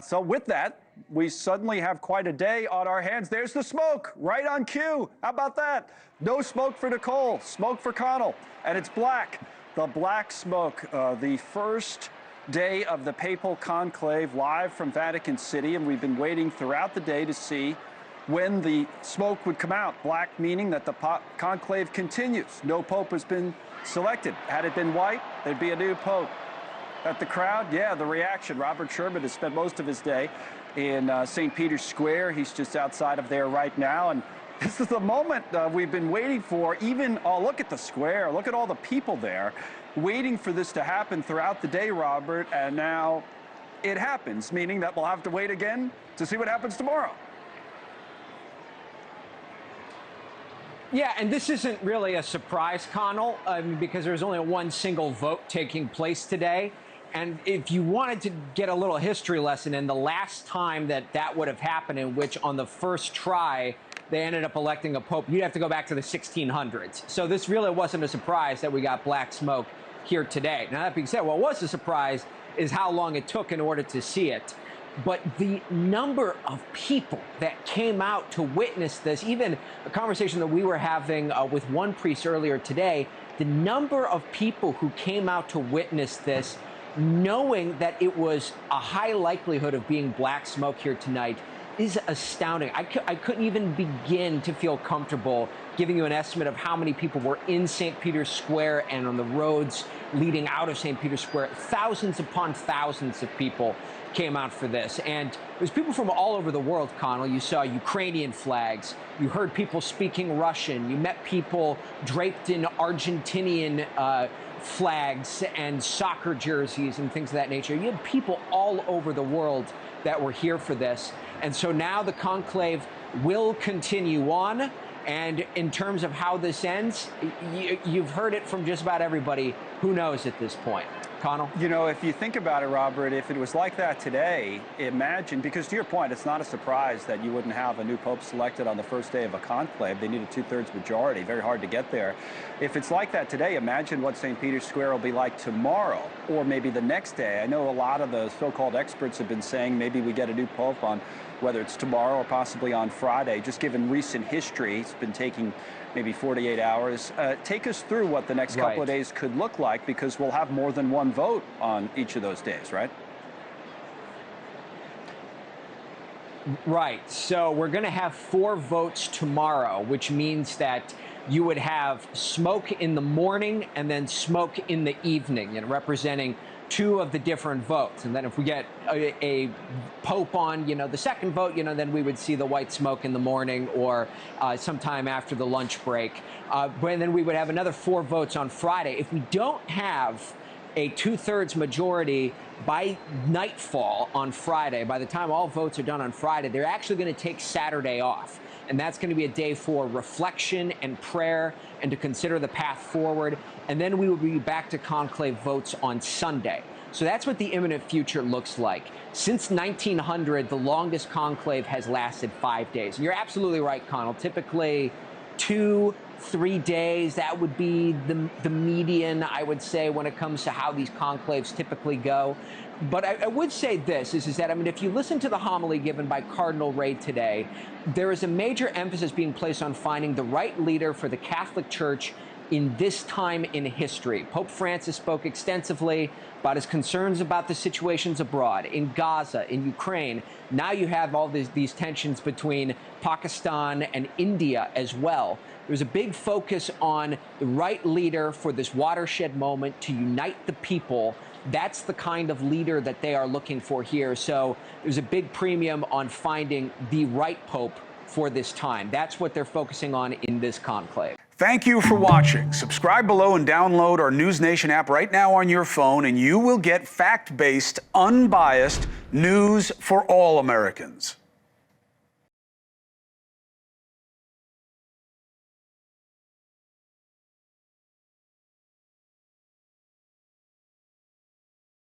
So with that, we suddenly have quite a day on our hands. There's the smoke, right on cue. How about that? No smoke for Nicole, smoke for Connell, and it's black. The black smoke, the first day of the papal conclave live from Vatican City, and we've been waiting throughout the day to see when the smoke would come out. Black meaning that the conclave continues. No pope has been selected. Had it been white, there'd be a new pope. At the crowd, yeah, the reaction. Robert Sherman has spent most of his day in St. Peter's Square. He's just outside of there right now, and this is the moment we've been waiting for. Even, oh, look at the square. Look at all the people there waiting for this to happen throughout the day, Robert, and now it happens, meaning that we'll have to wait again to see what happens tomorrow. Yeah, and this isn't really a surprise, Connell, because there's only one single vote taking place today. And if you wanted to get a little history lesson in, the last time that would have happened, in which on the first try they ended up electing a pope, you'd have to go back to the 1600s. So this really wasn't a surprise that we got black smoke here today. Now, that being said, what was a surprise is how long it took in order to see it. But the number of people that came out to witness this, even a conversation that we were having with one priest earlier today, the number of people who came out to witness this, knowing that it was a high likelihood of being black smoke here tonight, is astounding. I couldn't even begin to feel comfortable giving you an estimate of how many people were in St. Peter's Square and on the roads leading out of St. Peter's Square. Thousands upon thousands of people came out for this. And it was people from all over the world, Connell. You saw Ukrainian flags. You heard people speaking Russian. You met people draped in Argentinian flags and soccer jerseys and things of that nature. You had people all over the world that were here for this. And so now the conclave will continue on. And in terms of how this ends, you've heard it from just about everybody. Who knows at this point? Connell? You know, if you think about it, Robert, if it was like that today, imagine, because to your point, it's not a surprise that you wouldn't have a new pope selected on the first day of a conclave. They need a 2/3 majority, very hard to get there. If it's like that today, imagine what St. Peter's Square will be like tomorrow, or maybe the next day. I know a lot of the so-called experts have been saying maybe we get a new pope on whether it's tomorrow or possibly on Friday. Just given recent history, it's been taking maybe 48 hours. Take us through what the next couple of days could look like, because we'll have more than one vote on each of those days, right? Right. So we're going to have 4 votes tomorrow, which means that you would have smoke in the morning and then smoke in the evening, and representing 2 of the different votes. And then if we get a pope on, the second vote, then we would see the white smoke in the morning or sometime after the lunch break. But then we would have another 4 votes on Friday. If we don't have a 2/3 majority by nightfall on Friday, by the time all votes are done on Friday, they're actually going to take Saturday off. And that's going to be a day for reflection and prayer and to consider the path forward. And then we will be back to conclave votes on Sunday. So that's what the imminent future looks like. Since 1900, the longest conclave has lasted 5 days. And you're absolutely right, Connell. Typically 2-3 days, that would be the median, I would say, when it comes to how these conclaves typically go. But I would say this, is that, if you listen to the homily given by Cardinal Ray today, there is a major emphasis being placed on finding the right leader for the Catholic Church in this time in history. Pope Francis spoke extensively about his concerns about the situations abroad, in Gaza, in Ukraine. Now you have all these tensions between Pakistan and India as well. There's a big focus on the right leader for this watershed moment to unite the people. That's the kind of leader that they are looking for here. So there's a big premium on finding the right pope for this time. That's what they're focusing on in this conclave. Thank you for watching. Subscribe below and download our NewsNation app right now on your phone, and you will get fact-based, unbiased news for all Americans.